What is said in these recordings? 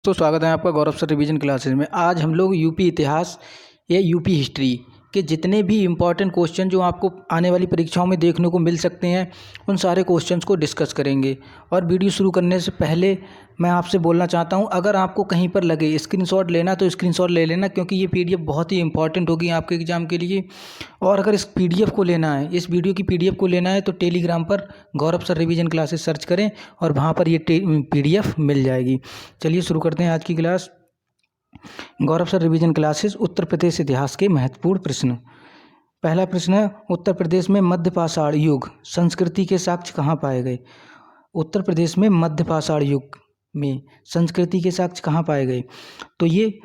तो स्वागत है आपका गौरव सर रिवीजन क्लासेस में। आज हम लोग यूपी इतिहास या यूपी हिस्ट्री के जितने भी इम्पॉर्टेंट क्वेश्चन जो आपको आने वाली परीक्षाओं में देखने को मिल सकते हैं उन सारे क्वेश्चंस को डिस्कस करेंगे। और वीडियो शुरू करने से पहले मैं आपसे बोलना चाहता हूं, अगर आपको कहीं पर लगे स्क्रीनशॉट लेना तो स्क्रीनशॉट ले लेना, क्योंकि ये पीडीएफ बहुत ही इंपॉर्टेंट होगी आपके एग्ज़ाम के लिए। और अगर इस पीडीएफ को लेना है, इस वीडियो की पीडीएफ को लेना है तो टेलीग्राम पर गौरव सर रिवीजन क्लासेस सर्च करें और वहाँ पर ये पीडीएफ मिल जाएगी। चलिए शुरू करते हैं आज की क्लास। गौरव sir revision classes Uttar Pradesh इतिहास के महत्वपूर्ण प्रश्न। पहला प्रश्न है, उत्तर प्रदेश में मध्यपाषाण युग संस्कृति के साक्ष्य कहाँ पाए गए? उत्तर प्रदेश में मध्यपाषाण युग में संस्कृति के साक्ष्य कहाँ पाए गए? तो ये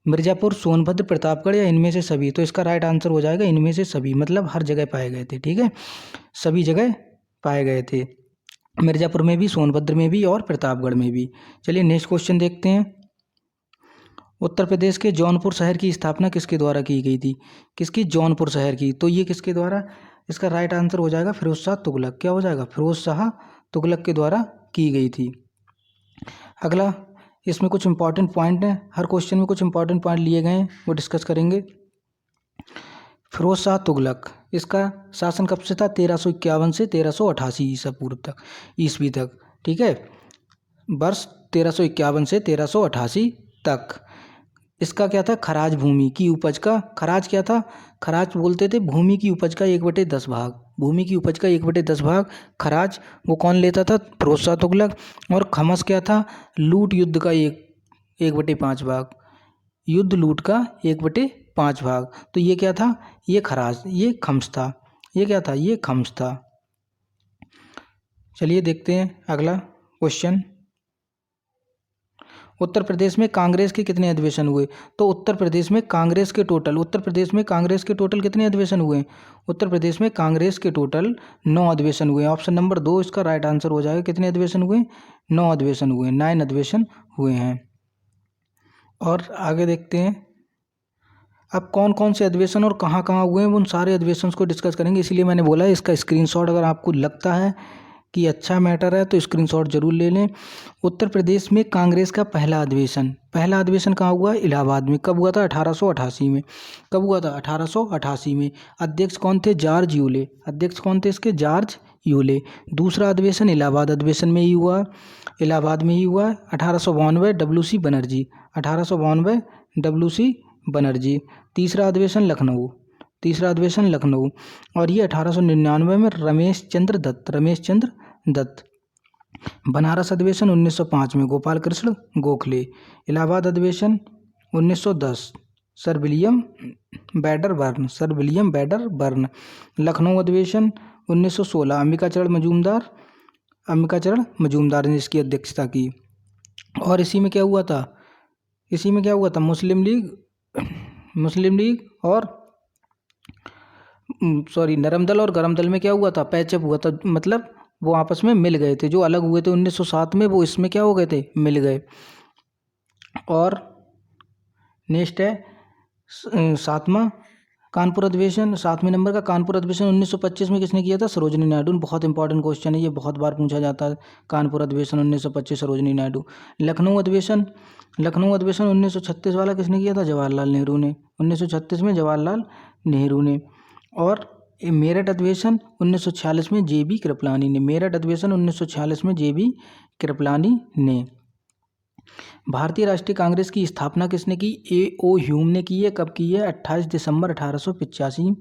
मिर्ज़ापुर, सोनभद्र, प्रतापगढ़ या इनमें से सभी। तो इसका राइट आंसर हो जाएगा इनमें से सभी, मतलब हर जगह पाए गए थे। ठीक है, सभी जगह पाए गए थे, मिर्ज़ापुर में भी, सोनभद्र में भी और प्रतापगढ़ में भी। चलिए नेक्स्ट क्वेश्चन देखते हैं। उत्तर प्रदेश के जौनपुर शहर की स्थापना किसके द्वारा की गई थी? किसकी? जौनपुर शहर की। तो ये किसके द्वारा? इसका राइट आंसर हो जाएगा फिरोज शाह तुगलक। क्या हो जाएगा? फिरोज शाह तुगलक के द्वारा की गई थी। अगला, इसमें कुछ इंपॉर्टेंट पॉइंट हैं, हर क्वेश्चन में कुछ इंपॉर्टेंट पॉइंट लिए गए हैं, वो डिस्कस करेंगे। फिरोज शाह तुगलक, इसका शासन कब से था? 1351 से 1388 ईसा पूर्व तक, ईस्वी तक। ठीक है, वर्ष 1351 से 1388 तक। इसका क्या था? खराज भूमि की उपज का। खराज क्या था? खराज बोलते थे भूमि की उपज का 1/10 भाग। भूमि की उपज का 1/10 भाग खराज, वो कौन लेता था? फिरोज शाह तुगलक। और खमस क्या था? लूट युद्ध का 1/5 भाग। युद्ध लूट का 1/5 भाग। तो ये क्या था? ये खराज, ये खम्स था। ये क्या था? ये खम्स था। चलिए देखते हैं अगला क्वेश्चन। उत्तर प्रदेश में कांग्रेस के कितने अधिवेशन हुए? तो उत्तर प्रदेश में कांग्रेस के टोटल कितने अधिवेशन हुए? उत्तर प्रदेश में कांग्रेस के टोटल 9 अधिवेशन हुए। ऑप्शन नंबर 2 इसका राइट आंसर हो जाएगा। कितने अधिवेशन हुए? 9 अधिवेशन हुए, 9 अधिवेशन हुए हैं। और आगे देखते हैं, अब कौन कौन से अधिवेशन और कहाँ कहाँ हुए हैं उन सारे अधिवेशन को डिस्कस करेंगे। इसीलिए मैंने बोला है इसका स्क्रीनशॉट अगर आपको लगता है कि अच्छा मैटर है तो स्क्रीनशॉट जरूर ले लें। उत्तर प्रदेश में कांग्रेस का पहला अधिवेशन कहाँ हुआ? इलाहाबाद में। कब हुआ था? 1888 में। कब हुआ था? 1888 में। अध्यक्ष कौन थे? George Yule. अध्यक्ष कौन थे इसके? George Yule. दूसरा अधिवेशन इलाहाबाद अधिवेशन में ही हुआ, इलाहाबाद में ही हुआ। 1892 डब्ल्यू.सी. बनर्जी। 1892 डब्ल्यू.सी. बनर्जी। तीसरा अधिवेशन लखनऊ। और ये 1899 में रमेश चंद्र दत्त। बनारस अधिवेशन 1905 में गोपाल कृष्ण गोखले। इलाहाबाद अधिवेशन 1910 सर विलियम बैडरबर्न। लखनऊ अधिवेशन 1916 अंबिकाचरण मजूमदार ने इसकी अध्यक्षता की। और इसी में क्या हुआ था? मुस्लिम लीग और नरम दल और गरम दल में क्या हुआ था? पैचअप हुआ था, मतलब वो आपस में मिल गए थे। जो अलग हुए थे 1907 में, वो इसमें क्या हो गए थे? मिल गए। और नेक्स्ट है सातवें नंबर का कानपुर अधिवेशन 1925 में किसने किया था? सरोजिनी नायडू। बहुत इंपॉर्टेंट क्वेश्चन है ये, बहुत बार पूछा जाता है। कानपुर अधिवेशन 1925 सरोजिनी नायडू। लखनऊ अधिवेशन 1936 वाला किसने किया था? जवाहरलाल नेहरू ने। 1936 में जवाहरलाल नेहरू ने। और मेरठ अधिवेशन 1946 में जे.बी. कृपलानी ने। भारतीय राष्ट्रीय कांग्रेस की स्थापना किसने की? ए.ओ. ह्यूम ने की है। कब की है? 28 दिसंबर 1885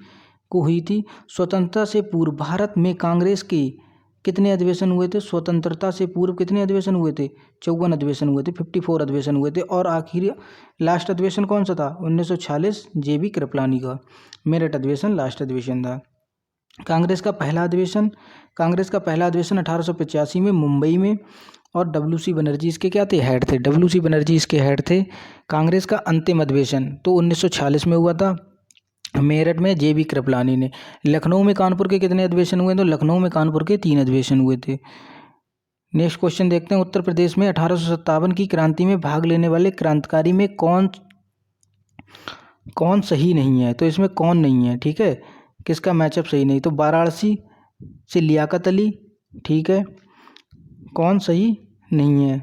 को हुई थी। स्वतंत्रता से पूर्व भारत में कांग्रेस के कितने अधिवेशन हुए थे? स्वतंत्रता से पूर्व कितने अधिवेशन हुए थे? 54 अधिवेशन हुए थे, 54 अधिवेशन हुए थे। और आखिरी लास्ट अधिवेशन कौन सा था? 1946 जे.बी. कृपलानी का। मेरठ अधिवेशन लास्ट अधिवेशन था। कांग्रेस का पहला अधिवेशन 1885 में मुंबई में। और डब्ल्यू.सी. बनर्जी इसके क्या थे? हेड थे। डब्ल्यू.सी. बनर्जी इसके हेड थे। कांग्रेस का अंतिम अधिवेशन तो 1946 में हुआ था, मेरठ में जे.बी. कृपलानी ने। लखनऊ में कानपुर के कितने अधिवेशन हुए? तो लखनऊ में कानपुर के 3 अधिवेशन हुए थे। नेक्स्ट क्वेश्चन देखते हैं। उत्तर प्रदेश में 1857 की क्रांति में भाग लेने वाले क्रांतिकारी में कौन सही नहीं है? तो इसमें कौन नहीं है? ठीक है, किसका मैचअप सही नहीं? तो वाराणसी से लियाकत अली। ठीक है, कौन सही नहीं है?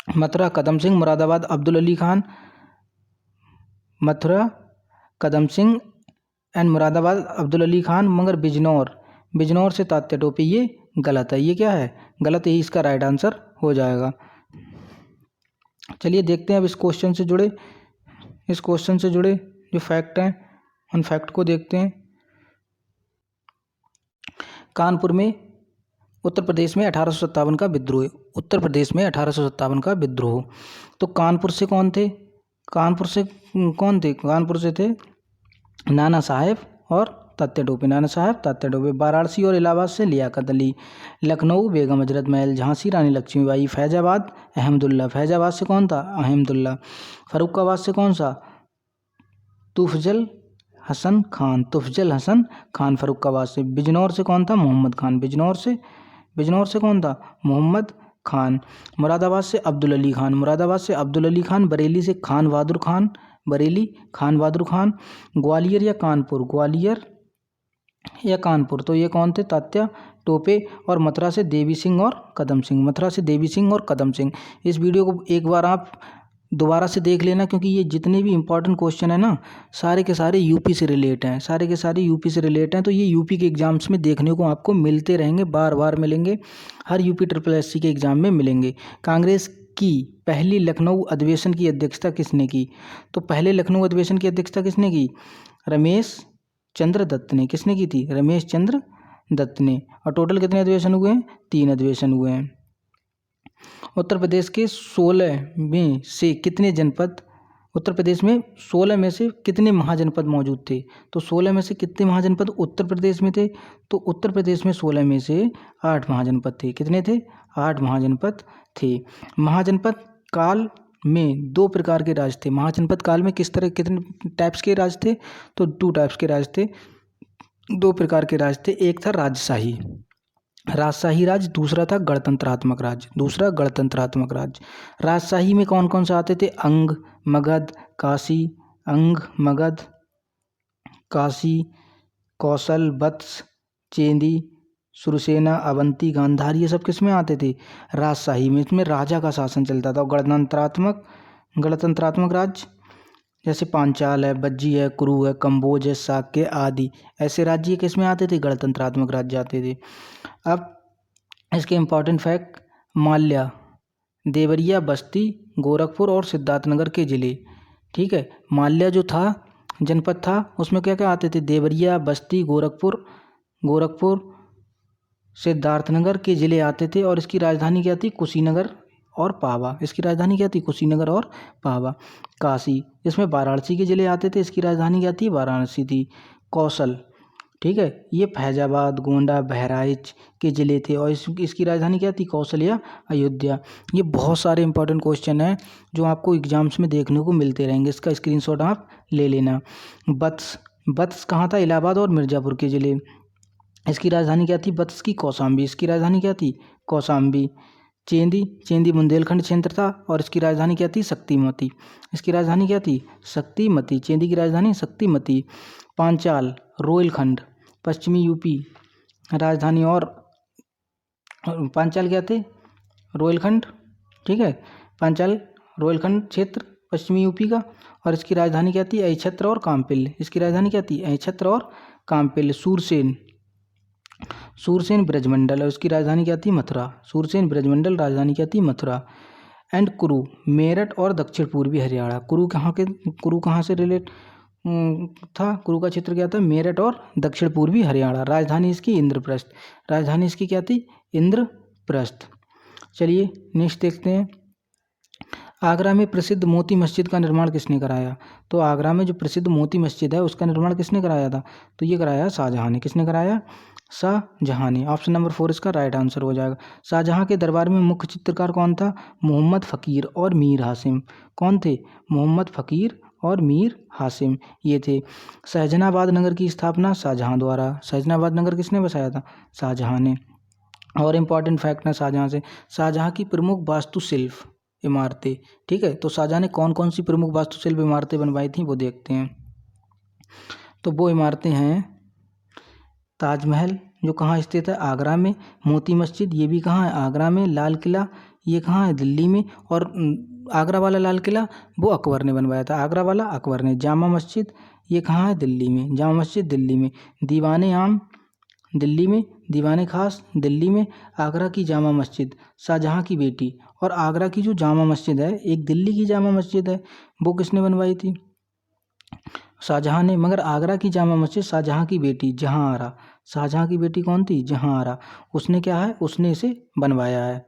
मथुरा कदम सिंह, मुरादाबाद अब्दुल अली खान। मथुरा कदम सिंह एंड मुरादाबाद अब्दुल अली खान, मगर बिजनौर से तात्या टोपे, ये गलत है। ये क्या है? गलत है, इसका राइट आंसर हो जाएगा। चलिए देखते हैं अब इस क्वेश्चन से जुड़े जो फैक्ट हैं उन फैक्ट को देखते हैं। कानपुर में उत्तर प्रदेश में 1857 का विद्रोह। उत्तर प्रदेश में 1857 का विद्रोह। तो कानपुर से कौन थे? कानपुर से थे नाना साहेब और तात्या टोपे। नाना साहेब, तात्या टोपे। वाराणसी और इलाहाबाद से लियाकत अली। लखनऊ बेगम हजरत महल। झांसी रानी लक्ष्मीबाई। फैजाबाद अहमदुल्ला। फैजाबाद से कौन था? अहमदुल्ला। फर्रुखाबाद से कौन सा? तुफजल हसन खान फर्रुखाबाद से। बिजनौर से कौन था? मोहम्मद खान। बिजनौर से कौन था? मोहम्मद खान। मुरादाबाद से अब्दुल अली खान। बरेली से खान बहादुर खान। ग्वालियर या कानपुर, तो ये कौन थे? तात्या टोपे। और मथुरा से देवी सिंह और कदम सिंह। इस वीडियो को एक बार आप दोबारा से देख लेना, क्योंकि ये जितने भी इंपॉर्टेंट क्वेश्चन है ना, सारे के सारे यूपी से रिलेट हैं। तो ये यूपी के एग्जाम्स में देखने को आपको मिलते रहेंगे, बार बार मिलेंगे। हर यूपी SSS के एग्जाम में मिलेंगे। कांग्रेस की पहली लखनऊ अधिवेशन की अध्यक्षता किसने की? तो पहले लखनऊ अधिवेशन की अध्यक्षता किसने की? रमेश चंद्र दत्त ने। किसने की थी? रमेश चंद्र दत्त ने। और टोटल कितने अधिवेशन हुए हैं? 3 अधिवेशन हुए हैं। उत्तर प्रदेश के 16 में से कितने जनपद उत्तर प्रदेश में 16 में से कितने महाजनपद मौजूद थे? तो 16 में से कितने महाजनपद उत्तर प्रदेश में थे? तो उत्तर प्रदेश में 16 में से 8 महाजनपद थे। कितने थे? 8 महाजनपद थे। महाजनपद काल में 2 प्रकार के राज थे। महाजनपद काल में कितने टाइप्स के राज थे? तो 2 टाइप्स के राज थे, 2 प्रकार के राज थे। एक था राजशाही राज, दूसरा था गणतंत्रात्मक राज। राजशाही में कौन कौन सा आते थे? अंग, मगध, काशी, कौशल, वत्स, चेदी, सुरसेना, अवंती, गांधार, ये सब किस में आते थे? राजशाही में। इसमें राजा का शासन चलता था। गणतंत्रात्मक राज जैसे पांचाल है, बज्जी है, कुरु है, कंबोज है, शाक्य आदि, ऐसे राज्य किस में आते थे? गणतंत्रात्मक राज्य आते थे। अब इसके इम्पॉर्टेंट फैक्ट, माल्या, देवरिया, बस्ती, गोरखपुर और सिद्धार्थनगर के ज़िले। ठीक है, माल्या जो था जनपद था, उसमें क्या क्या आते थे? देवरिया, बस्ती, गोरखपुर, सिद्धार्थनगर के ज़िले आते थे। और इसकी राजधानी क्या थी? कुशीनगर और पावा। काशी, इसमें वाराणसी के ज़िले आते थे, इसकी राजधानी क्या थी? वाराणसी थी। कौशल, ठीक है, ये फैजाबाद, गोंडा, बहराइच के ज़िले थे। और इसकी राजधानी क्या थी? कौशल या अयोध्या। ये बहुत सारे इंपॉर्टेंट क्वेश्चन हैं जो आपको एग्जाम्स में देखने को मिलते रहेंगे। इसका स्क्रीनशॉट आप ले लेना। वत्स कहाँ था? इलाहाबाद और मिर्ज़ापुर के ज़िले। इसकी राजधानी क्या थी? वत्स की कौशाम्बी। इसकी राजधानी क्या थी? कौशाम्बी। चेंदी बुंदेलखंड क्षेत्र था और इसकी राजधानी क्या थी? शक्तिमती। इसकी राजधानी क्या थी? शक्तिमती। चेंदी की राजधानी शक्तिमती। पांचाल, रोहिलखंड, पश्चिमी यूपी राजधानी। और पांचाल क्या थे? रोहिलखंड। ठीक है, पांचाल रोहिलखंड क्षेत्र पश्चिमी यूपी का। और इसकी राजधानी क्या थी? अहिच्छत्र और कामपिल्य। इसकी राजधानी क्या थी? अहिच्छत्र और कामपिल्य। सूरसेन ब्रजमंडल, और उसकी राजधानी क्या थी? मथुरा। राजधानी क्या थी? मथुरा। एंड कुरु, मेरठ और दक्षिण पूर्वी हरियाणा। कुरु कहाँ से रिलेट था? कुरु का क्षेत्र क्या था? मेरठ और दक्षिण पूर्वी हरियाणा। राजधानी इसकी इंद्रप्रस्थ। राजधानी इसकी क्या थी? इंद्रप्रस्थ। चलिए नेक्स्ट देखते हैं। आगरा में प्रसिद्ध मोती मस्जिद का निर्माण किसने कराया? तो आगरा में जो प्रसिद्ध मोती मस्जिद है उसका निर्माण किसने कराया था? तो ये कराया शाहजहाँ ने। किसने कराया? शाहजहाँ ने। ऑप्शन नंबर 4 इसका राइट आंसर हो जाएगा। शाहजहाँ के दरबार में मुख्य चित्रकार कौन था? मोहम्मद फ़कीर और मीर हासिम। कौन थे? मोहम्मद फ़कीर और मीर हासिम, ये थे। सहजनाबाद नगर की स्थापना शाहजहाँ द्वारा। सहजनाबाद नगर किसने बसाया था? शाहजहाँ ने। और इम्पॉर्टेंट फैक्ट है शाहजहाँ से, शाहजहाँ की प्रमुख वास्तुशिल्प इमारतें। ठीक है, तो शाहजहाँ ने कौन कौन सी प्रमुख वास्तुशिल्प इमारतें बनवाई थी वो देखते हैं। तो वो इमारतें हैं ताजमहल, जो कहाँ स्थित है? आगरा में। मोती मस्जिद, ये भी कहाँ है? आगरा में। लाल किला, ये कहाँ है, दिल्ली में। और आगरा वाला लाल किला वो अकबर ने बनवाया था, आगरा वाला अकबर ने। जामा मस्जिद ये कहाँ है, दिल्ली में, जामा मस्जिद दिल्ली में। दीवाने आम दिल्ली में, दीवाने खास दिल्ली में। आगरा की जामा मस्जिद शाहजहाँ की बेटी। और आगरा की जो जामा मस्जिद है, एक दिल्ली की जामा मस्जिद है, वो किसने बनवाई थी, शाहजहाँ ने। मगर आगरा की जामा मस्जिद शाहजहाँ की बेटी जहाँ आरा, शाहजहाँ की बेटी कौन थी, जहाँ आरा, उसने क्या है, उसने इसे बनवाया है।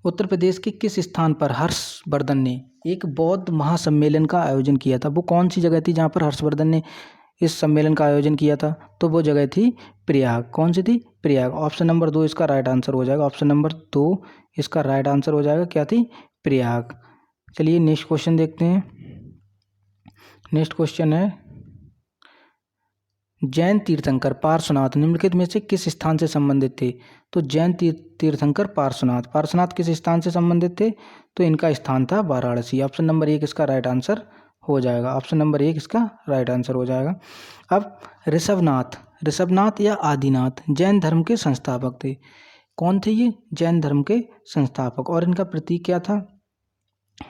उत्तर प्रदेश के किस स्थान पर हर्षवर्धन ने एक बौद्ध महासम्मेलन का आयोजन किया था, वो कौन सी जगह थी जहाँ पर हर्षवर्धन ने इस सम्मेलन का आयोजन किया था, तो वो जगह थी प्रयाग। कौन सी थी, प्रयाग। ऑप्शन नंबर 2 इसका राइट आंसर हो जाएगा, ऑप्शन नंबर 2 इसका राइट आंसर हो जाएगा, क्या थी, प्रयाग। चलिए नेक्स्ट क्वेश्चन देखते हैं। नेक्स्ट क्वेश्चन है, जैन तीर्थंकर पार्श्वनाथ निम्नलिखित में से किस स्थान से संबंधित थे, तो जैन तीर्थंकर पार्श्वनाथ किस स्थान से संबंधित थे, तो इनका स्थान था वाराणसी। ऑप्शन नंबर 1 इसका राइट आंसर हो जाएगा, ऑप्शन नंबर 1 इसका राइट आंसर हो जाएगा। अब ऋषभनाथ या आदिनाथ जैन धर्म के संस्थापक थे। कौन थे ये, जैन धर्म के संस्थापक। और इनका प्रतीक क्या था,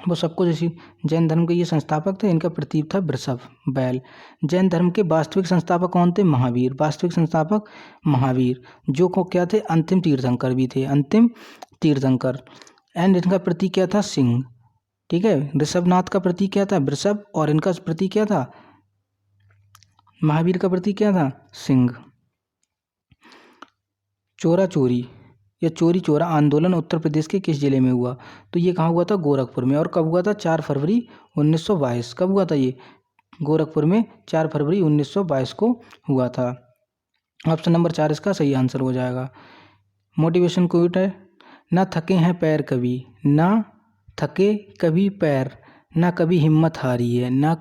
वो सबको जैसी, जैन धर्म के ये संस्थापक थे, इनका प्रतीक था वृषभ, बैल। जैन धर्म के वास्तविक संस्थापक कौन थे, महावीर, वास्तविक संस्थापक महावीर, जो को क्या थे, अंतिम तीर्थंकर भी थे, अंतिम तीर्थंकर। एंड इनका प्रतीक क्या था, सिंह। ठीक है, ऋषभनाथ का प्रतीक क्या था, वृषभ, और इनका प्रतीक क्या था, महावीर का प्रतीक क्या था, सिंह। चोरा चोरी या चोरी चोरा आंदोलन उत्तर प्रदेश के किस जिले में हुआ, तो ये कहाँ हुआ था, गोरखपुर में। और कब हुआ था, 4 फरवरी 1922। कब हुआ था ये, गोरखपुर में 4 फरवरी 1922 को हुआ था। ऑप्शन नंबर 4 इसका सही आंसर हो जाएगा। मोटिवेशन कोट है, ना थके हैं पैर कभी, ना थके कभी पैर, ना कभी हिम्मत हारी है, ना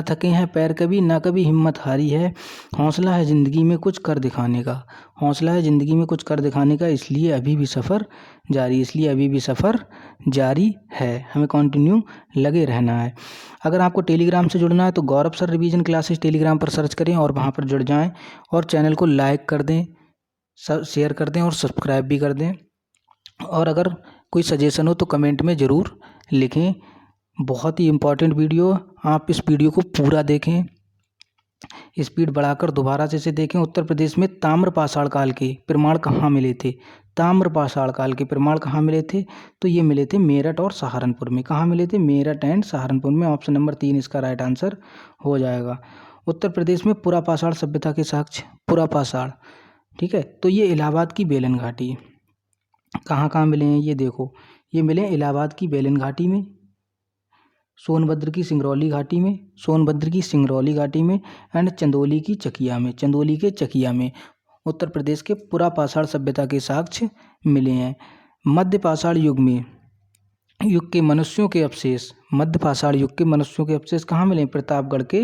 थके हैं पैर कभी, ना कभी हिम्मत हारी है। हौसला है ज़िंदगी में कुछ कर दिखाने का, हौसला है ज़िंदगी में कुछ कर दिखाने का, इसलिए अभी भी सफ़र जारी, इसलिए अभी भी सफ़र जारी है, हमें कंटिन्यू लगे रहना है। अगर आपको टेलीग्राम से जुड़ना है तो गौरव सर रिवीजन क्लासेस टेलीग्राम पर सर्च करें और वहाँ पर जुड़ जाएं, और चैनल को लाइक कर दें, शेयर कर दें और सब्सक्राइब भी कर दें। और अगर कोई सजेशन हो तो कमेंट में ज़रूर लिखें। बहुत ही इम्पोर्टेंट वीडियो, आप इस वीडियो को पूरा देखें, स्पीड बढ़ाकर दोबारा से इसे देखें। उत्तर प्रदेश में ताम्रपाषाण काल के प्रमाण कहाँ मिले थे, ताम्रपाषाण काल के प्रमाण कहाँ मिले थे, तो ये मिले थे मेरठ और सहारनपुर में। कहाँ मिले थे, मेरठ एंड सहारनपुर में। ऑप्शन नंबर 3 इसका राइट आंसर हो जाएगा। उत्तर प्रदेश में पुरापाषाण सभ्यता के साक्ष्य, पुरापाषाण, ठीक है, तो ये इलाहाबाद की बेलन घाटी। कहाँ कहाँ मिले हैं ये देखो, ये मिले इलाहाबाद की बेलन घाटी में, सोनभद्र की सिंगरौली घाटी में, सोनभद्र की सिंगरौली घाटी में, एंड चंदौली की चकिया में, चंदौली के चकिया में उत्तर प्रदेश के पुरापाषाण सभ्यता के साक्ष्य मिले हैं। मध्यपाषाण युग के मनुष्यों के अवशेष, मध्यपाषाण युग के मनुष्यों के अवशेष कहाँ मिले, प्रतापगढ़ के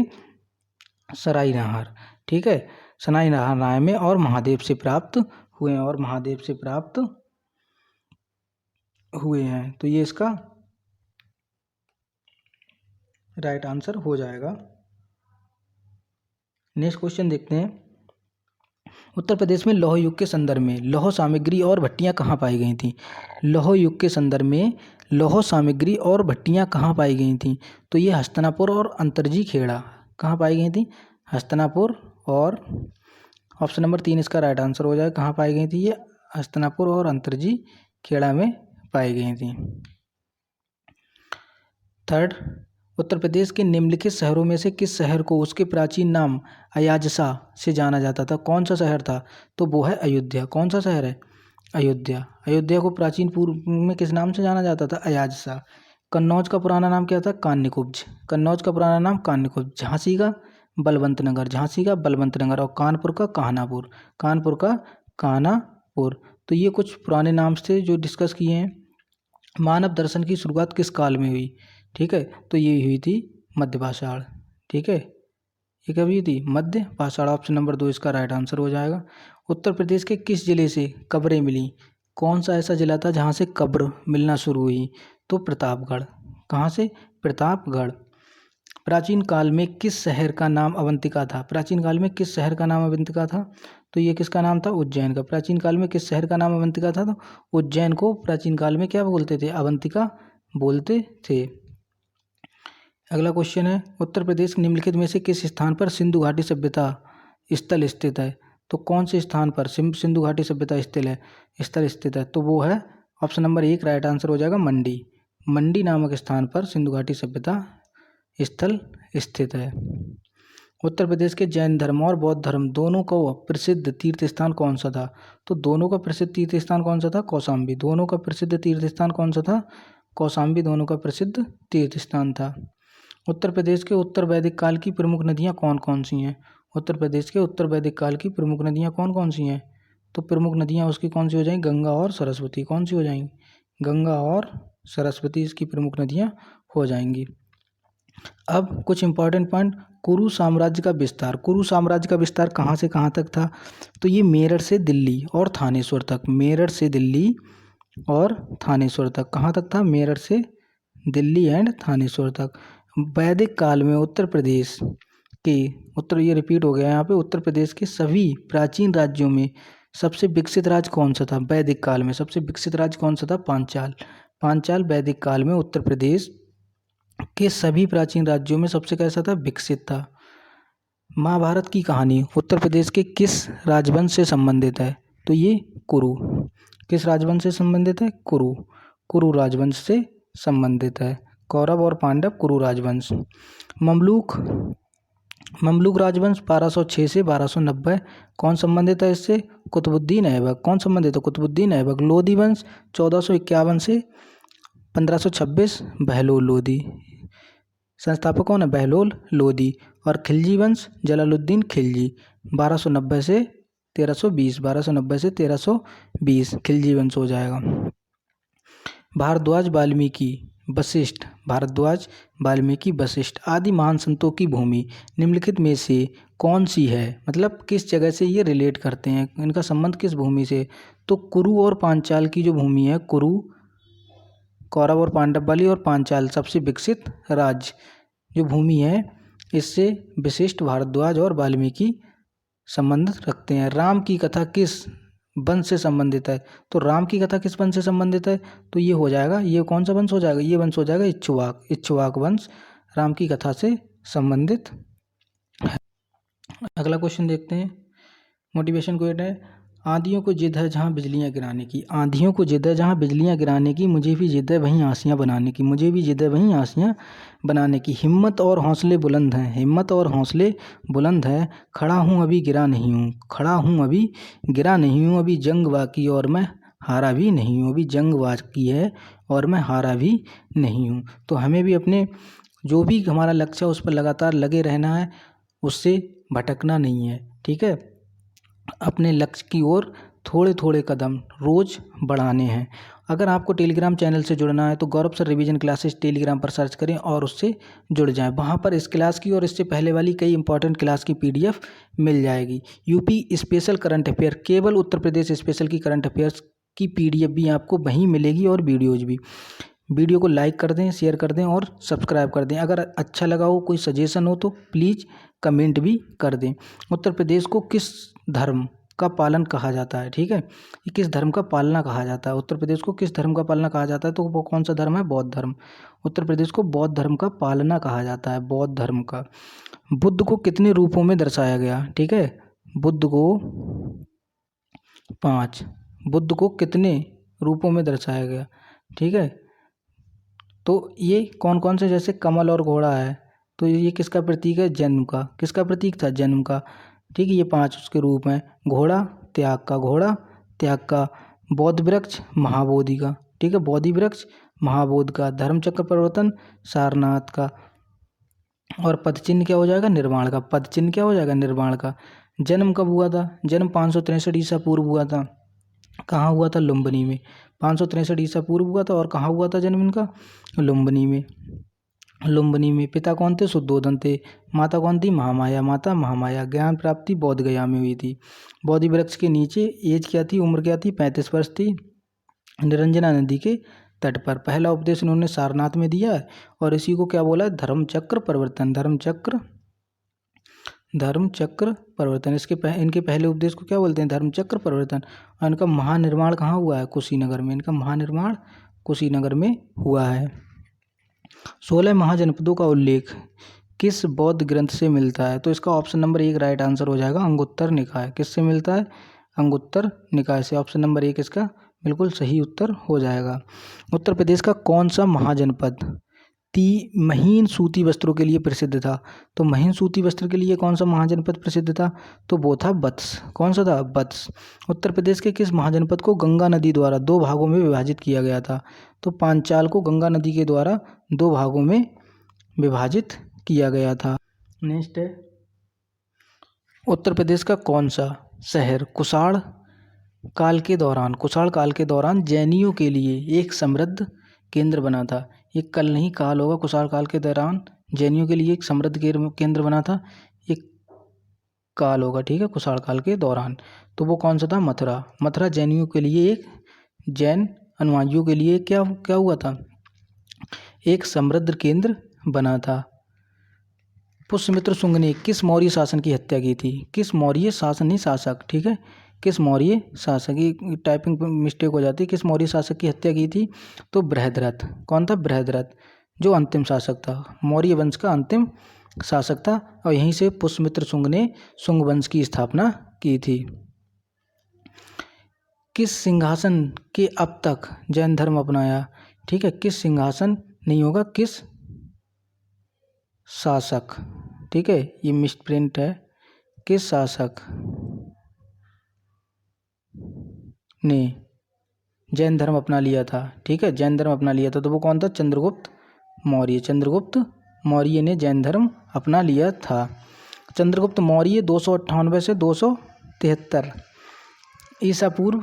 सरायनहार, ठीक है, सरायनहार में, और महादेव से प्राप्त हुए हैं, और महादेव से प्राप्त हुए हैं, तो ये इसका राइट आंसर हो जाएगा। नेक्स्ट क्वेश्चन देखते हैं। उत्तर प्रदेश में लौह युग के संदर्भ में लौह सामग्री और भट्टियां कहाँ पाई गई थीं, लौह युग के संदर्भ में लौह सामग्री और भट्टियां कहाँ पाई गई थीं, तो ये हस्तिनापुर और अंतरजी खेड़ा कहाँ पाई गई थी, हस्तिनापुर और, ऑप्शन नंबर 3 इसका राइट आंसर हो जाएगा। कहाँ पाई गई थी ये, हस्तिनापुर और अंतरजी खेड़ा में पाई गई थी। थर्ड, उत्तर प्रदेश के निम्नलिखित शहरों में से किस शहर को उसके प्राचीन नाम अयाजसा से जाना जाता था, कौन सा शहर था, तो वो है अयोध्या। कौन सा शहर है, अयोध्या। अयोध्या को प्राचीन पूर्व में किस नाम से जाना जाता था, अयाजसा। कन्नौज का पुराना नाम क्या था, कान्यकुब्ज, कन्नौज का पुराना नाम कान्यकुब्ज। झांसी का बलवंत नगर, झांसी का बलवंत नगर, और कानपुर का कान्हापुर, कानपुर का कान्हापुर। तो ये कुछ पुराने नाम थे जो डिस्कस किए हैं। मानव दर्शन की शुरुआत किस काल में हुई, ठीक है, तो ये हुई थी मध्यपाषाण, ठीक है, ये कभी हुई थी, मध्यपाषाण। ऑप्शन नंबर 2 इसका राइट आंसर हो जाएगा। उत्तर प्रदेश के किस जिले से कब्रें मिली, कौन सा ऐसा जिला था जहाँ से कब्र मिलना शुरू हुई, तो प्रतापगढ़। कहाँ से, प्रतापगढ़। प्राचीन काल में किस शहर का नाम अवंतिका था, प्राचीन काल में किस शहर का नाम अवंतिका था, तो ये किसका नाम था? उज्जैन का। प्राचीन काल में किस शहर का नाम अवंतिका था? तो उज्जैन को प्राचीन काल में क्या बोलते थे? अवंतिका बोलते थे। अगला क्वेश्चन है, उत्तर प्रदेश निम्नलिखित में से किस स्थान पर सिंधु घाटी सभ्यता स्थल स्थित है? तो कौन से स्थान पर सिंधु घाटी सभ्यता स्थल स्थित है? तो वो है ऑप्शन नंबर 1 राइट आंसर हो जाएगा मंडी। मंडी नामक स्थान पर सिंधु घाटी सभ्यता स्थल स्थित है। उत्तर प्रदेश के जैन धर्म और बौद्ध धर्म दोनों का प्रसिद्ध तीर्थ स्थान कौन सा था? तो दोनों का प्रसिद्ध तीर्थ स्थान कौन सा था? कौशाम्बी। दोनों का प्रसिद्ध तीर्थ स्थान कौन सा था? कौशाम्बी दोनों का प्रसिद्ध तीर्थ स्थान था। उत्तर प्रदेश के उत्तर वैदिक काल की प्रमुख नदियाँ कौन कौन सी हैं? उत्तर प्रदेश के उत्तर वैदिक काल की प्रमुख नदियाँ कौन कौन सी हैं? तो प्रमुख नदियाँ उसकी कौन सी हो जाएंगी? गंगा और सरस्वती। कौन सी हो जाएंगी? गंगा और सरस्वती इसकी प्रमुख नदियाँ हो जाएंगी। अब कुछ इंपॉर्टेंट पॉइंट, कुरु साम्राज्य का विस्तार। कुरु साम्राज्य का विस्तार कहाँ से कहाँ तक था? तो ये मेरठ से दिल्ली और थानेश्वर तक। मेरठ से दिल्ली और थानेश्वर तक। कहाँ तक था? मेरठ से दिल्ली एंड थानेश्वर तक। वैदिक काल में उत्तर प्रदेश के ये रिपीट हो गया यहाँ पे, उत्तर प्रदेश के सभी प्राचीन राज्यों में सबसे विकसित राज्य कौन सा था? वैदिक काल में सबसे विकसित राज्य कौन सा था? पांचाल। पांचाल वैदिक काल में उत्तर प्रदेश के सभी प्राचीन राज्यों में सबसे कैसा था? विकसित था। महाभारत की कहानी उत्तर प्रदेश के किस राजवंश से संबंधित है? तो ये कुरु। किस राजवंश से संबंधित है? कुरु। कुरु राजवंश से संबंधित है। कौरव और पांडव कुरु राजवंश। ममलूक राजवंश 1206 से 1290 कौन संबंधित है इससे? कुतुबुद्दीन ऐबक। कौन संबंधित है? कुतुबुद्दीन ऐबक। लोधी वंश 1451 से 1526 बहलोल लोधी। संस्थापक कौन है? बहलोल लोधी। और खिलजी वंश जलालुद्दीन खिलजी 1290 से 1320। 1290 से 1320 खिलजी वंश हो जाएगा। भारद्वाज वाल्मीकि वशिष्ठ। भारद्वाज वाल्मीकि वशिष्ठ आदि महान संतों की भूमि निम्नलिखित में से कौन सी है? मतलब किस जगह से ये रिलेट करते हैं, इनका संबंध किस भूमि से? तो कुरु और पांचाल की जो भूमि है, कुरु कौरव और पांडव वाली और पांचाल सबसे विकसित राज्य जो भूमि है, इससे विशिष्ट भारद्वाज और वाल्मीकि संबंध रखते हैं। राम की कथा किस वंश से संबंधित है? तो राम की कथा किस वंश से संबंधित है? तो ये हो जाएगा, ये कौन सा वंश हो जाएगा? ये वंश हो जाएगा इक्ष्वाक। इक्ष्वाक वंश राम की कथा से संबंधित है। अगला क्वेश्चन देखते हैं। मोटिवेशन क्वेश्चन है, आंधियों को जिद है जहाँ बिजलियाँ गिराने की। आंधियों को जिद है जहाँ बिजलियाँ गिराने की, मुझे भी जिद है वहीं आसियाँ बनाने की। मुझे भी जिद है वहीं आसियाँ बनाने की। हिम्मत और हौसले बुलंद हैं। हिम्मत और हौसले बुलंद है। खड़ा हूँ अभी गिरा नहीं हूँ। खड़ा हूँ अभी गिरा नहीं हूँ। अभी जंग बाकी और मैं हारा भी नहीं हूँ। अभी जंग बाकी है और मैं हारा भी नहीं हूँ। तो हमें भी अपने जो भी हमारा लक्ष्य है उस पर लगातार लगे रहना है, उससे भटकना नहीं है। ठीक है, अपने लक्ष्य की ओर थोड़े थोड़े कदम रोज़ बढ़ाने हैं। अगर आपको टेलीग्राम चैनल से जुड़ना है तो गौरव सर रिवीजन क्लासेस टेलीग्राम पर सर्च करें और उससे जुड़ जाएं। वहाँ पर इस क्लास की और इससे पहले वाली कई इंपॉर्टेंट क्लास की PDF मिल जाएगी। यूपी स्पेशल करंट अफेयर, केवल उत्तर प्रदेश स्पेशल की करंट अफेयर्स की PDF भी आपको वहीं मिलेगी और वीडियोज़ भी। वीडियो को लाइक कर दें, शेयर कर दें और सब्सक्राइब कर दें। अगर अच्छा लगा हो, कोई सजेशन हो तो प्लीज़ कमेंट भी कर दें। उत्तर प्रदेश को किस धर्म का पालन कहा जाता है? ठीक है, ये किस धर्म का पालना कहा जाता है? उत्तर प्रदेश को किस धर्म का पालना कहा जाता है? तो वो कौन सा धर्म है? बौद्ध धर्म। उत्तर प्रदेश को बौद्ध धर्म का पालना कहा जाता है, बौद्ध धर्म का। बुद्ध को कितने रूपों में दर्शाया गया? ठीक है, बुद्ध को 5। बुद्ध को कितने रूपों में दर्शाया गया? ठीक है, तो ये कौन कौन से, जैसे कमल और घोड़ा है, तो ये किसका प्रतीक है? जन्म का। किसका प्रतीक था? जन्म का। ठीक है, ये 5 उसके रूप हैं। घोड़ा त्याग का, घोड़ा त्याग का। बोधि वृक्ष महाबोधि का। ठीक है, बोधि वृक्ष महाबोधि का। धर्मचक्र परिवर्तन सारनाथ का। और पद चिन्ह क्या हो जाएगा? निर्माण का। पद चिन्ह क्या हो जाएगा? निर्माण का। जन्म कब हुआ था? जन्म 563 ईसा पूर्व हुआ था। कहाँ हुआ था? लुम्बिनी में। 563 ईसा पूर्व हुआ था। और कहाँ हुआ था जन्म इनका? लुम्बिनी में। लुम्बिनी में। पिता कौन थे? शुद्धोधन थे। माता कौन थी? महामाया। माता महामाया। ज्ञान प्राप्ति बोध गया में हुई थी। बोधि वृक्ष के नीचे। एज क्या थी? उम्र क्या थी? 35 वर्ष थी। निरंजना नदी के तट पर। पहला उपदेश उन्होंने सारनाथ में दिया है और इसी को क्या बोला है? धर्मचक्र परिवर्तन। धर्मचक्र धर्मचक्र प्रवर्तन। इनके पहले उपदेश को क्या बोलते हैं? धर्मचक्र प्रवर्तन। और इनका महानिर्माण कहाँ हुआ है? कुशीनगर में। इनका महानिर्माण कुशीनगर में हुआ है। 16 महाजनपदों का उल्लेख किस बौद्ध ग्रंथ से मिलता है? तो इसका ऑप्शन नंबर 1 राइट आंसर हो जाएगा, अंगुत्तर निकाय। किससे मिलता है? अंगुत्तर निकाय से। ऑप्शन नंबर 1 इसका बिल्कुल सही उत्तर हो जाएगा। उत्तर प्रदेश का कौन सा महाजनपद महीन सूती वस्त्रों के लिए प्रसिद्ध था? तो महीन सूती वस्त्र के लिए कौन सा महाजनपद प्रसिद्ध था? तो वो था वत्स। कौन सा था? वत्स। उत्तर प्रदेश के किस महाजनपद को गंगा नदी द्वारा 2 भागों में विभाजित किया गया था? तो पांचाल को गंगा नदी के द्वारा 2 भागों में विभाजित किया गया था। नेक्स्ट है, उत्तर प्रदेश का कौन सा शहर कुषाण काल के दौरान जैनियों के लिए एक समृद्ध केंद्र बना था? ये कल नहीं काल होगा। कुषाण काल के दौरान जैनियों के लिए एक समृद्ध केंद्र बना था, एक काल होगा, ठीक है, कुषाण काल के दौरान। तो वो कौन सा था? मथुरा। मथुरा जैनियों के लिए, एक जैन अनुयायियों के लिए क्या हुआ था? एक समृद्ध केंद्र बना था। पुष्यमित्र शुंग ने किस मौर्य शासन की हत्या की थी? किस मौर्य शासन, नहीं शासक, ठीक है, किस मौर्य शासक, की टाइपिंग मिस्टेक हो जाती है। किस मौर्य शासक की हत्या की थी? तो बृहद्रथ। कौन था? बृहद्रथ, जो अंतिम शासक था, मौर्य वंश का अंतिम शासक था। और यहीं से पुष्यमित्र शुंग ने शुंग वंश की स्थापना की थी। किस सिंहासन के अब तक जैन धर्म अपनाया? ठीक है, किस सिंहासन नहीं होगा, किस शासक, ठीक है, ये मिसप्रिंट है। किस शासक ने जैन धर्म अपना लिया था? ठीक है, जैन धर्म अपना लिया था। तो वो कौन था? चंद्रगुप्त मौर्य। चंद्रगुप्त मौर्य ने जैन धर्म अपना लिया था। चंद्रगुप्त मौर्य 298 से 273 ईसा पूर्व।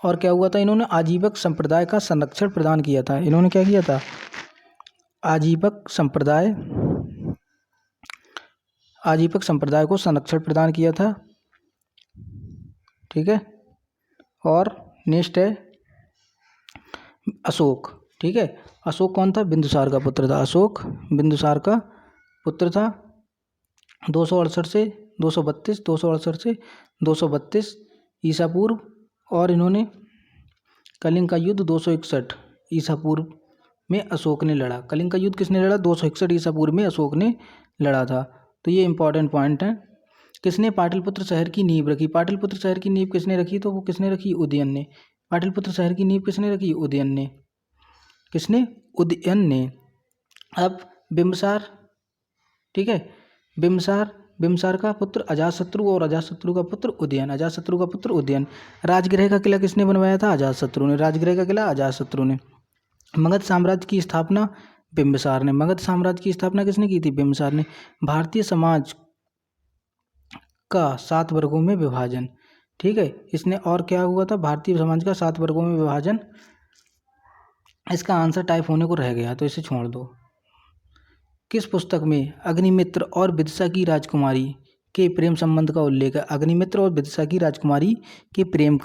और क्या हुआ था? इन्होंने आजीवक संप्रदाय का संरक्षण प्रदान किया था। इन्होंने क्या किया था? आजीवक संप्रदाय को संरक्षण प्रदान किया था, ठीक है। और नेक्स्ट है अशोक, ठीक है। अशोक कौन था? बिंदुसार का पुत्र था। अशोक बिंदुसार का पुत्र था। 268 से 232, 268 से 232 ईसा पूर्व। और इन्होंने कलिंग का युद्ध 261 ईसा पूर्व में अशोक ने लड़ा। कलिंग का युद्ध किसने लड़ा? 261 ईसा पूर्व में अशोक ने लड़ा था। तो ये इंपॉर्टेंट पॉइंट है। किसने पाटलिपुत्र शहर की नींव रखी? पाटलिपुत्र शहर की नींव किसने रखी? तो वो किसने रखी? उदयन ने। पाटलिपुत्र शहर की नींव किसने रखी? उदयन ने। किसने? उदयन ने। अब बिंबिसार, ठीक है, बिंबिसार का पुत्र अजातशत्रु और अजातशत्रु का पुत्र उदयन। अजातशत्रु का पुत्र उदयन। राजगृह का किला किसने बनवाया था? अजातशत्रु ने। राजगृह का किला अजातशत्रु ने। मगध साम्राज्य की स्थापना बिंबिसार ने। मगध साम्राज्य की स्थापना किसने की थी? बिंबिसार ने। भारतीय समाज का 7 वर्गों में विभाजन, ठीक है, इसने। और क्या हुआ था? भारतीय समाज का 7 वर्गों में विभाजन। इसका आंसर टाइप होने को रह गया, तो इसे छोड़ दो। किस पुस्तक में अग्निमित्र और विदिशा की राजकुमारी के प्रेम संबंध का उल्लेख है? अग्निमित्र और विदिशा की राजकुमारी के प्रेम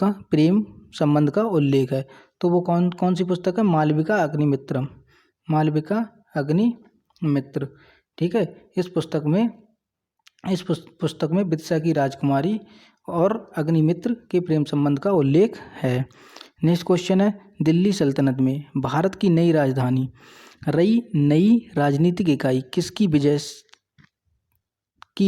संबंध का उल्लेख है। तो वो कौन सी पुस्तक है? मालविका अग्निमित्रम। मालविका अग्निमित्र, ठीक है। इस पुस्तक में विदिशा की राजकुमारी और अग्निमित्र के प्रेम संबंध का उल्लेख है। नेक्स्ट क्वेश्चन है, दिल्ली सल्तनत में भारत की नई राजधानी रही नई राजनीतिक इकाई किसकी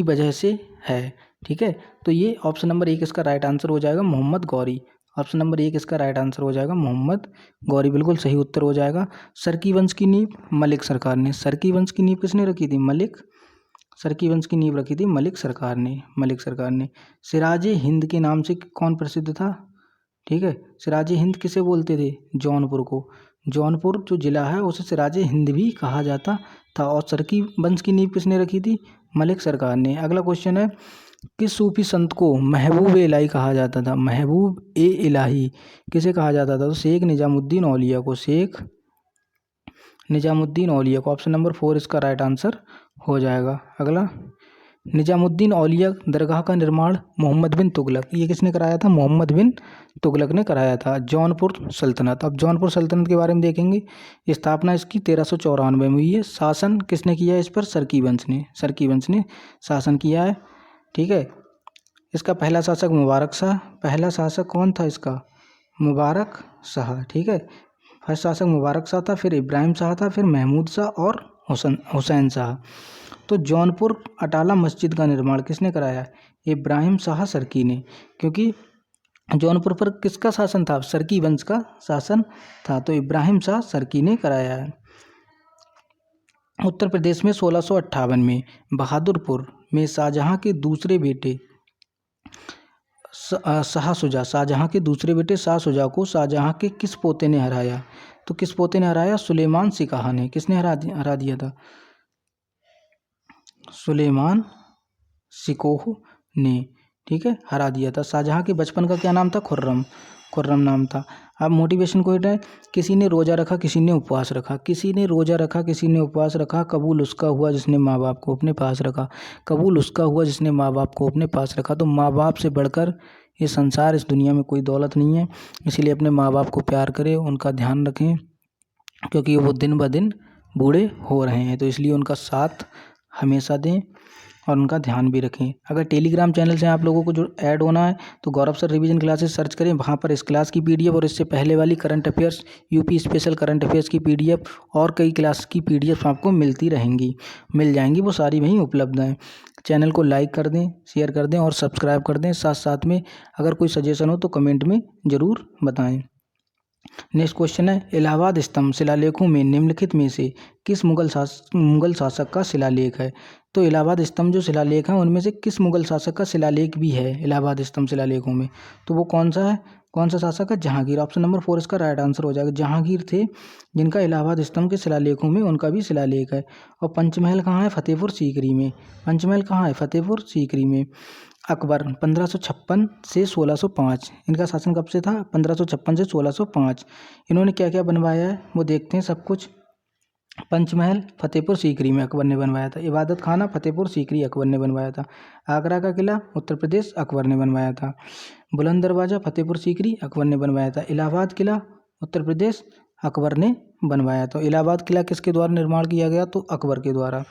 वजह से है? ठीक है, तो ये ऑप्शन नंबर 1 इसका राइट आंसर हो जाएगा, मोहम्मद गौरी। ऑप्शन नंबर 1 इसका राइट आंसर हो जाएगा, मोहम्मद गौरी, बिल्कुल सही उत्तर हो जाएगा। सरकी वंश की नींव मलिक सरकार ने। सरकी वंश की नींव किसने रखी थी? सरकी वंश की नींव रखी थी मलिक सरकार ने। सिराजे हिंद के नाम से कौन प्रसिद्ध था? ठीक है, सिराजे हिंद किसे बोलते थे? जौनपुर को। जौनपुर जो जिला है उसे सिराजे हिंद भी कहा जाता था। और सरकी वंश की नींव किसने रखी थी? मलिक सरकार ने। अगला क्वेश्चन है, किस सूफी संत को महबूब इलाही कहा जाता था? महबूब ए इलाही किसे कहा जाता था? तो शेख निजामुद्दीन औलिया को। शेख निजामुद्दीन औलिया को। ऑप्शन नंबर 4 इसका राइट आंसर हो जाएगा। अगला, निजामुद्दीन औलिया दरगाह का निर्माण मोहम्मद बिन तुगलक, ये किसने कराया था? मोहम्मद बिन तुगलक ने कराया था। जौनपुर सल्तनत, अब जौनपुर सल्तनत के बारे में देखेंगे। स्थापना इसकी 1394 में हुई है। शासन किसने किया है इस पर? सरकी वंश ने शासन किया है। ठीक है। इसका पहला शासक मुबारक शाह, पहला शासक कौन था इसका? मुबारक शाह। ठीक है, फर्स्ट शासक मुबारक शाह था, फिर इब्राहिम शाह था, फिर महमूद शाह और हुसैन शाह। तो जौनपुर अटाला मस्जिद का निर्माण किसने कराया? इब्राहिम शाह सरकी ने, क्योंकि जौनपुर पर किसका शासन था? सरकी वंश का शासन था, तो इब्राहिम शाह सरकी ने कराया है। उत्तर प्रदेश में 1658 में बहादुरपुर में शाहजहां के दूसरे बेटे शाहजहां के दूसरे बेटे शाह शुजा को शाहजहां के किस पोते ने हराया? तो किस पोते ने हराया? सुलेमान सिकाहा ने। किसने हरा दिया था? सुलेमान सिकोह ने। ठीक है, हरा दिया था। शाहजहां के बचपन का क्या नाम था? खुर्रम नाम था। अब मोटिवेशन क्वेश्चन है, किसी ने रोजा रखा, किसी ने उपवास रखा। किसी ने रोजा रखा, किसी ने उपवास रखा, कबूल उसका हुआ जिसने माँ बाप को अपने पास रखा। कबूल उसका हुआ जिसने माँ बाप को अपने पास रखा। तो माँ बाप से बढ़कर ये संसार, इस दुनिया में कोई दौलत नहीं है। इसीलिए अपने माँ बाप को प्यार करें, उनका ध्यान रखें, क्योंकि वो दिन ब दिन बूढ़े हो रहे हैं। तो इसलिए उनका साथ हमेशा दें और उनका ध्यान भी रखें। अगर टेलीग्राम चैनल से आप लोगों को जो ऐड होना है तो गौरव सर रिवीजन क्लासेस सर्च करें, वहाँ पर इस क्लास की पीडीएफ और इससे पहले वाली current affairs, UP special current affairs की पीडीएफ और कई क्लास की पीडीएफ आपको मिल जाएंगी, वो सारी वहीं उपलब्ध हैं। चैनल को लाइक कर दें, शेयर कर दें और सब्सक्राइब कर दें। साथ साथ में अगर कोई सजेशन हो तो कमेंट में ज़रूर बताएँ। नेक्स्ट क्वेश्चन है, इलाहाबाद स्तंभ शिलालेखों में निम्नलिखित में से किस मुगल शासक का शिलालेख है? तो इलाहाबाद स्तंभ जो शिलालेख है उनमें से किस मुगल शासक का शिलालेख भी है इलाहाबाद स्तंभ शिलालेखों में? तो वो कौन सा है? कौन सा शासक है? जहांगीर। ऑप्शन नंबर 4 इसका राइट आंसर हो जाएगा। जहांगीर थे जिनका इलाहाबाद स्तंभ के शिलालेखों में उनका भी शिलालेख है। और पंचमहल कहाँ है? फतेहपुर सीकरी में। पंचमहल कहाँ है? फतेहपुर सीकरी में। अकबर 1556 से 1605, इनका शासन कब से था? 1556 से 1605। इन्होंने क्या क्या बनवाया है वो देखते हैं सब कुछ। पंचमहल फतेहपुर सीकरी में अकबर ने बनवाया था। इबादत खाना फतेहपुर सीकरी अकबर ने बनवाया था। आगरा का किला उत्तर प्रदेश अकबर ने बनवाया था। बुलंद दरवाज़ा फतेहपुर सीकरी अकबर ने बनवाया था। इलाहाबाद किला उत्तर प्रदेश अकबर ने बनवाया। तो इलाहाबाद किला किसके द्वारा निर्माण किया गया? तो अकबर के द्वारा।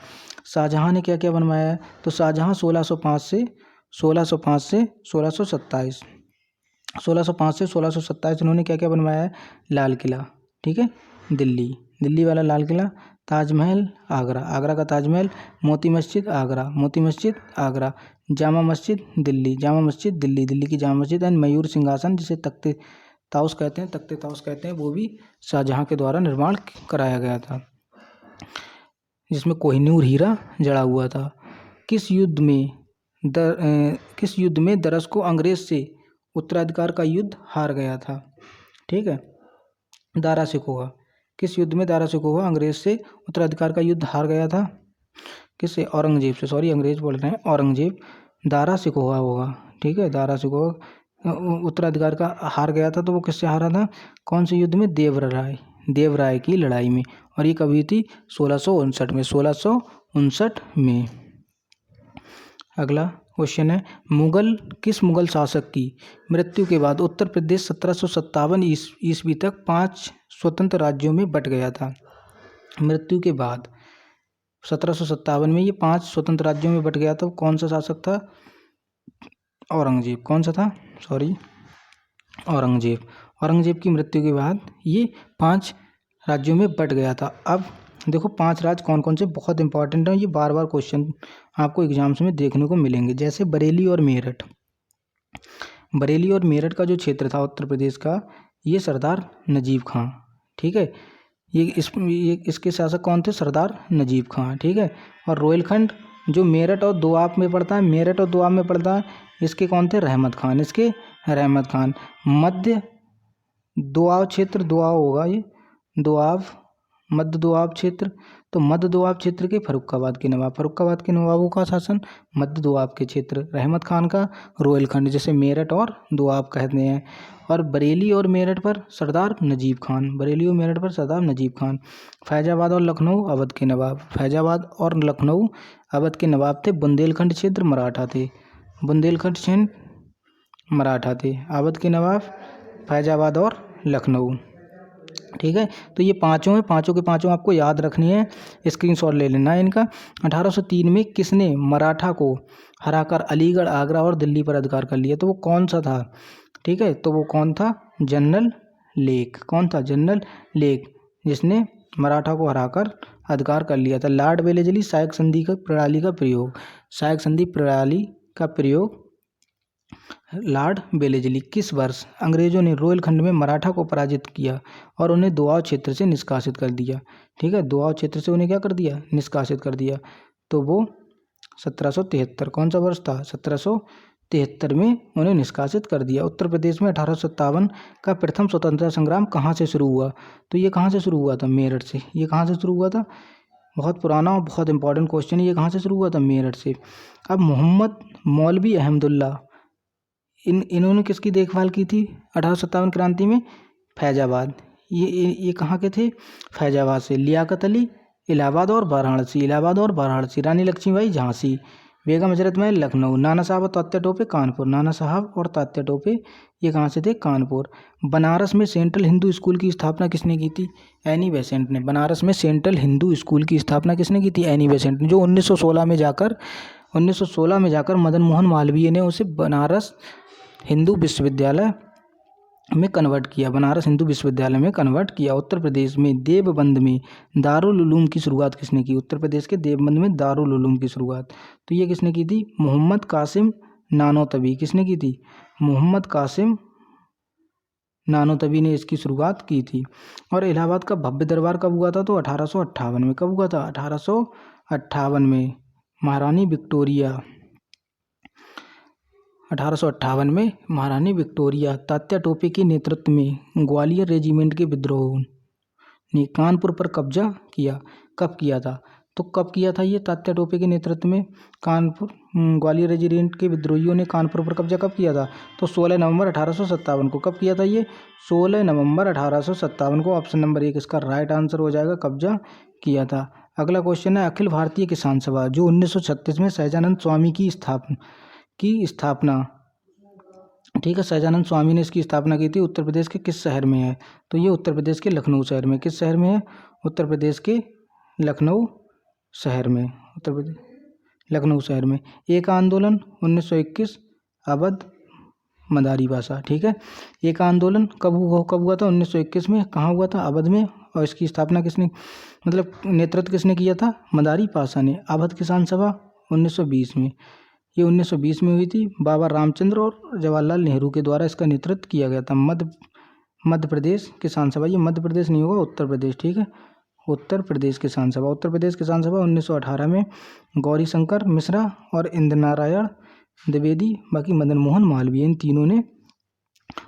शाहजहां ने क्या क्या बनवाया है? तो शाहजहां 1605 से 1627 इन्होंने क्या क्या बनवाया है? लाल किला, ठीक है, दिल्ली वाला लाल किला। ताजमहल आगरा का ताजमहल। मोती मस्जिद आगरा। जामा मस्जिद दिल्ली की जामा मस्जिद। एंड मयूर सिंहासन जिसे तख्ते ताउस कहते हैं वो भी शाहजहां के द्वारा निर्माण कराया गया था, जिसमें कोहिनूर हीरा जड़ा हुआ था। किस युद्ध में दरस को अंग्रेज से उत्तराधिकार का युद्ध हार गया था? ठीक है, दारा सिकोहा। किस युद्ध में दारा सिकोहा अंग्रेज से उत्तराधिकार का युद्ध हार गया था? किससे? औरंगजेब से। सॉरी, अंग्रेज बोल रहे हैं, औरंगजेब। दारा सिकोहा होगा, ठीक है, दारा सिकोहा उत्तराधिकार का हार गया था। तो वो किससे हारा था? कौन से युद्ध में? देवराय की लड़ाई में। और ये कभी थी 1659 में। अगला क्वेश्चन है, किस मुगल शासक की मृत्यु के बाद उत्तर प्रदेश 1757 ईस्वी तक 5 स्वतंत्र राज्यों में बट गया था? मृत्यु के बाद 1757 में ये 5 स्वतंत्र राज्यों में बट गया था। कौन सा शासक था? औरंगजेब। कौन सा था? सॉरी, औरंगजेब की मृत्यु के बाद ये 5 राज्यों में बट गया था। अब देखो 5 राज्य कौन कौन से बहुत इंपॉर्टेंट हैं, ये बार बार क्वेश्चन आपको एग्जाम्स में देखने को मिलेंगे। जैसे बरेली और मेरठ का जो क्षेत्र था उत्तर प्रदेश का, ये सरदार नजीब खां, ठीक है, ये इसके शासक कौन थे? सरदार नजीब खां, ठीक है। और रोहिलखंड जो मेरठ और दोआब में पड़ता है, इसके कौन थे? रहमत खान। मध्य दोआब क्षेत्र, दोआब होगा ये, दोआब मध्य दोआब क्षेत्र, तो मध्य दोआब क्षेत्र के फर्रुखाबाद के नवाब, फर्रुखाबाद के नवाबों का शासन मध्य दोआब के क्षेत्र, रहमत खान का रोहिलखंड जिसे मेरठ और दोआब कहते हैं, और बरेली और मेरठ पर सरदार नजीब खान, बरेली और मेरठ पर सरदार नजीब खान। फैजाबाद और लखनऊ अवध के नवाब, फैजाबाद और लखनऊ अवध के नवाब थे। बुंदेलखंड क्षेत्र मराठा थे, बुंदेलखंड क्षेत्र मराठा थे। अवध के नवाब फैजाबाद और लखनऊ। ठीक है, तो ये पांचों हैं, पांचों के पांचों आपको याद रखनी है, स्क्रीनशॉट ले लेना है इनका। 1803 में किसने मराठा को हराकर अलीगढ़, आगरा और दिल्ली पर अधिकार कर लिया? तो वो कौन सा था? ठीक है, तो वो कौन था? General lake. कौन था? जनरल लेक, जिसने मराठा को हराकर अधिकार कर लिया था। लॉर्ड वेलेस्ली सहायक संधि का प्रणाली का प्रयोग, सहायक संधि प्रणाली का प्रयोग लॉर्ड वेलेस्ली किस वर्ष अंग्रेजों ने रोहिलखंड में मराठा को पराजित किया और उन्हें दोआब क्षेत्र से निष्कासित कर दिया? ठीक है, दोआब क्षेत्र से उन्हें क्या कर दिया? निष्कासित कर दिया। तो वो 1773, कौन सा वर्ष था? 1773 में उन्हें निष्कासित कर दिया। उत्तर प्रदेश में 1857 का प्रथम स्वतंत्रता संग्राम कहाँ से शुरू हुआ? तो ये कहाँ से शुरू हुआ था? मेरठ से। ये कहाँ से शुरू हुआ था? बहुत पुराना और बहुत इंपॉर्टेंट क्वेश्चन है, ये कहाँ से शुरू हुआ था? मेरठ से। अब मोहम्मद मौलवी अहमदुल्ला, इन्होंने किसकी देखभाल की थी 1857 क्रांति में? फैजाबाद। ये कहाँ के थे? फैजाबाद से। लियाकत अली इलाहाबाद और वाराणसी, इलाहाबाद और वाराणसी। रानी लक्ष्मीबाई झांसी, बेगम हजरत महल लखनऊ। नाना साहब और तात्या टोपे कानपुर, नाना साहब और तात्या टोपे ये कहाँ से थे? कानपुर। बनारस में सेंट्रल हिंदू स्कूल की स्थापना किसने की थी? एनी बेसेंट ने। बनारस में सेंट्रल हिंदू स्कूल की स्थापना किसने की थी? एनी बेसेंट ने, जो 1916 में जाकर मदन मोहन मालवीय ने उसे बनारस हिंदू विश्वविद्यालय में कन्वर्ट किया, बनारस हिंदू विश्वविद्यालय में कन्वर्ट किया। उत्तर प्रदेश में देवबंद में दारुल उलूम की शुरुआत किसने की? उत्तर प्रदेश के देवबंद में दारुल उलूम की शुरुआत तो ये किसने की थी? मोहम्मद कासिम नानोतवी। किसने की थी? मोहम्मद कासिम नानोतवी ने इसकी शुरुआत की थी। और इलाहाबाद का भव्य दरबार कब हुआ था? तो 1858 में। कब हुआ था? 1858 में। महारानी विक्टोरिया, 1858 में महारानी विक्टोरिया तात्या टोपे के नेतृत्व में ग्वालियर रेजिमेंट के विद्रोह ने कानपुर पर कब्जा किया। कब किया था? तो कब किया था ये? तात्या टोपे के नेतृत्व में कानपुर ग्वालियर रेजिमेंट के विद्रोहियों ने कानपुर पर कब्जा कब किया था? तो 16 नवंबर 1857 को। कब किया था ये? 16 नवंबर 1857 को। ऑप्शन नंबर 1 इसका राइट आंसर हो जाएगा, कब्जा किया था। अगला क्वेश्चन है, अखिल भारतीय किसान सभा जो 1936 में सहजानंद स्वामी की स्थापना ठीक है, सहजानंद स्वामी ने इसकी स्थापना की थी, उत्तर प्रदेश के किस शहर में है? तो ये उत्तर प्रदेश के लखनऊ शहर में। किस शहर में है? उत्तर प्रदेश के लखनऊ शहर में। उत्तर प्रदेश लखनऊ शहर में। एक आंदोलन 1921 अवध मदारी भाषा। ठीक है, एक आंदोलन कब हुआ था? 1921 में। कहाँ हुआ था? अवध में। और इसकी स्थापना किसने, मतलब नेतृत्व किसने किया था? मदारी पाशा ने। अवध किसान सभा 1920 में, ये 1920 में हुई थी। बाबा रामचंद्र और जवाहरलाल नेहरू के द्वारा इसका नेतृत्व किया गया था। मध्य प्रदेश किसान सभा, ये मध्य प्रदेश नहीं होगा, उत्तर प्रदेश। ठीक है, उत्तर प्रदेश किसान सभा। उत्तर प्रदेश किसान सभा 1918 में गौरी शंकर मिश्रा और इंद्र नारायण द्विवेदी, बाकी मदन मोहन मालवीय, इन तीनों ने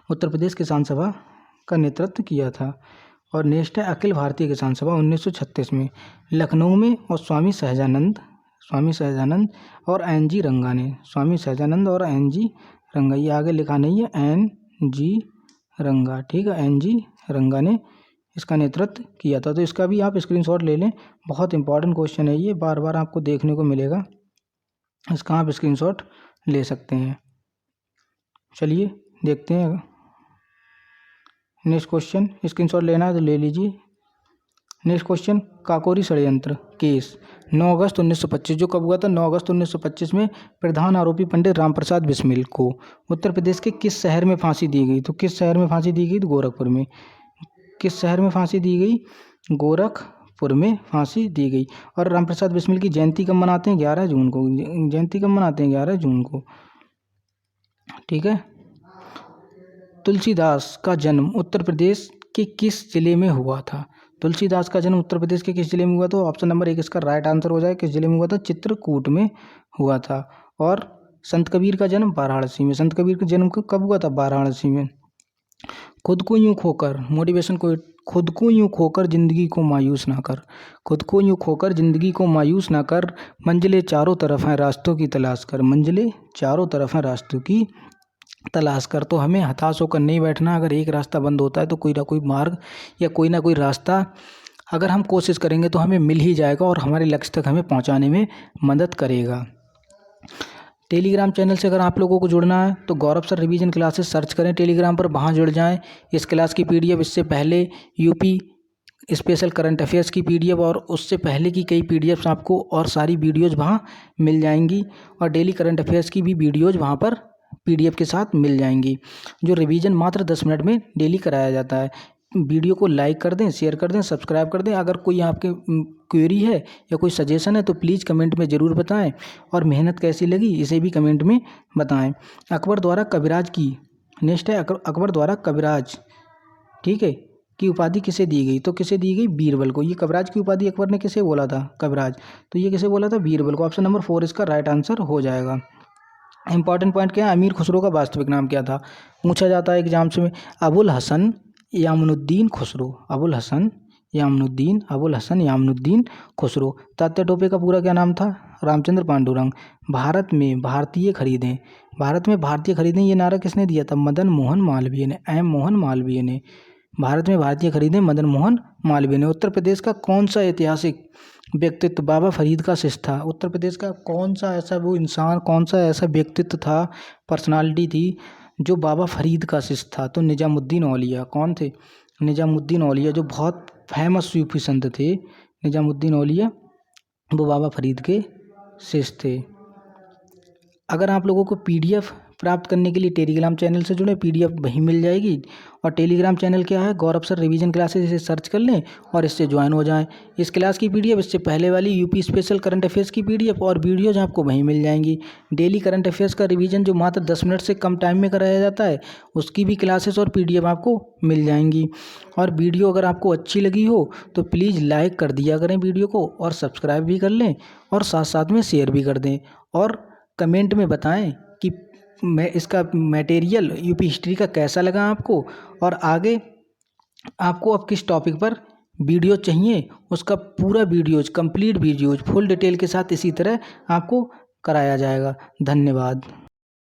उत्तर प्रदेश किसान सभा का नेतृत्व किया था। और नेक्स्ट है अखिल भारतीय किसान सभा 1936 में लखनऊ में, और स्वामी सहजानंद और एन.जी. रंगा ने, स्वामी सहजानंद और एन.जी. रंगा, ये आगे लिखा नहीं है, एन.जी. रंगा। ठीक है, एन.जी. रंगा ने इसका नेतृत्व किया था। तो इसका भी आप स्क्रीनशॉट ले लें, बहुत इंपॉर्टेंट क्वेश्चन है ये, बार बार आपको देखने को मिलेगा, इसका आप स्क्रीनशॉट ले सकते हैं। चलिए देखते हैं नेक्स्ट क्वेश्चन, स्क्रीनशॉट लेना है तो ले लीजिए। नेक्स्ट क्वेश्चन, काकोरी षड्यंत्र केस 9 अगस्त 1925, जो कब हुआ था? 9 अगस्त 1925 में प्रधान आरोपी पंडित रामप्रसाद बिस्मिल को उत्तर प्रदेश के किस शहर में फांसी दी गई? तो किस शहर में फांसी दी गई? तो गोरखपुर में। किस शहर में फांसी दी गई? गोरखपुर में फांसी दी गई। और रामप्रसाद बिस्मिल की जयंती कब मनाते हैं? 11 जून को। जयंती कब मनाते हैं? 11 जून को। ठीक है, तुलसीदास का जन्म उत्तर प्रदेश के किस जिले में हुआ था? तुलसीदास का जन्म उत्तर प्रदेश के किस जिले में हुआ? तो ऑप्शन नंबर 1 इसका राइट आंसर हो जाए, किस जिले में हुआ था? चित्रकूट में हुआ था। और संत कबीर का जन्म वाराणसी में। संत कबीर का जन्म कब हुआ था? वाराणसी में। खुद को यूं खोकर, मोटिवेशन को, खुद को यूं खोकर ज़िंदगी को मायूस ना कर, खुद को यूं खोकर ज़िंदगी को मायूस ना कर, मंजिलें चारों तरफ हैं रास्तों की तलाश कर, मंजिलें चारों तरफ हैं रास्तों की तलाश कर। तो हमें हताश होकर नहीं बैठना। अगर एक रास्ता बंद होता है तो कोई ना कोई मार्ग या कोई ना कोई रास्ता अगर हम कोशिश करेंगे तो हमें मिल ही जाएगा और हमारे लक्ष्य तक हमें पहुंचाने में मदद करेगा। टेलीग्राम चैनल से अगर आप लोगों को जुड़ना है तो गौरव सर रिवीजन क्लासेस सर्च करें टेलीग्राम पर, वहाँ जुड़ जाएं। इस क्लास की पीडीएफ, इससे पहले यूपी स्पेशल करंट अफेयर्स की पीडीएफ और उससे पहले की कई पीडीएफ्स आपको और सारी वीडियोज़ वहाँ मिल जाएंगी और डेली करंट अफेयर्स की भी वीडियोज़ वहाँ पर पीडीएफ के साथ मिल जाएंगी, जो रिवीजन मात्र 10 मिनट में डेली कराया जाता है। वीडियो को लाइक कर दें, शेयर कर दें, सब्सक्राइब कर दें। अगर कोई आपके क्वेरी है या कोई सजेशन है तो प्लीज़ कमेंट में ज़रूर बताएं और मेहनत कैसी लगी इसे भी कमेंट में बताएं। अकबर द्वारा कविराज की, नेक्स्ट है अकबर द्वारा कविराज, ठीक है, की उपाधि किसे दी गई? तो किसे दी गई? बीरबल को। ये कविराज की उपाधि अकबर ने किसे बोला था? कविराज। तो ये किसे बोला था? बीरबल को। ऑप्शन नंबर 4 इसका राइट आंसर हो जाएगा। इंपॉर्टेंट पॉइंट क्या है? अमीर खुसरो का वास्तविक नाम क्या था? पूछा जाता है एग्जाम्स में। अबुल हसन यामुनुद्दीन खुसरो, अबुल हसन यामुनुद्दीन खुसरो। तात्या टोपे का पूरा क्या नाम था? रामचंद्र पांडुरंग। भारत में भारतीय खरीदें ये नारा किसने दिया था? मदन मोहन मालवीय ने, मोहन मालवीय ने। भारत में भारतीय खरीदें मदन मोहन मालवीय ने। उत्तर प्रदेश का कौन सा ऐतिहासिक व्यक्तित्व बाबा फरीद का शिष्य था? उत्तर प्रदेश का कौन सा ऐसा वो इंसान, कौन सा ऐसा व्यक्तित्व था, पर्सनालिटी थी जो बाबा फरीद का शिष्य था? तो निजामुद्दीन औलिया। कौन थे? निजामुद्दीन औलिया, जो बहुत फेमस सूफी संत थे। निजामुद्दीन औलिया वो बाबा फरीद के शिष्य थे। अगर आप लोगों को पीडीएफ प्राप्त करने के लिए टेलीग्राम चैनल से जुड़े, पीडीएफ वहीं मिल जाएगी। और टेलीग्राम चैनल क्या है? गौरव सर रिवीजन क्लासेस, इसे सर्च कर लें और इससे ज्वाइन हो जाएं। इस क्लास की पीडीएफ, इससे पहले वाली यूपी स्पेशल करंट अफेयर्स की पीडीएफ और वीडियोज आपको वहीं मिल जाएंगी। डेली करंट अफेयर्स का रिवीजन जो मात्र 10 मिनट से कम टाइम में कराया जाता है, उसकी भी क्लासेस और पीडीएफ आपको मिल जाएंगी। और वीडियो अगर आपको अच्छी लगी हो तो प्लीज़ लाइक कर दिया करें वीडियो को और सब्सक्राइब भी कर लें और साथ साथ में शेयर भी कर दें और कमेंट में बताएं कि मैं इसका मटेरियल यूपी हिस्ट्री का कैसा लगा आपको और आगे आपको अब किस टॉपिक पर वीडियो चाहिए, उसका पूरा videos, complete videos full detail के साथ इसी तरह आपको कराया जाएगा। धन्यवाद।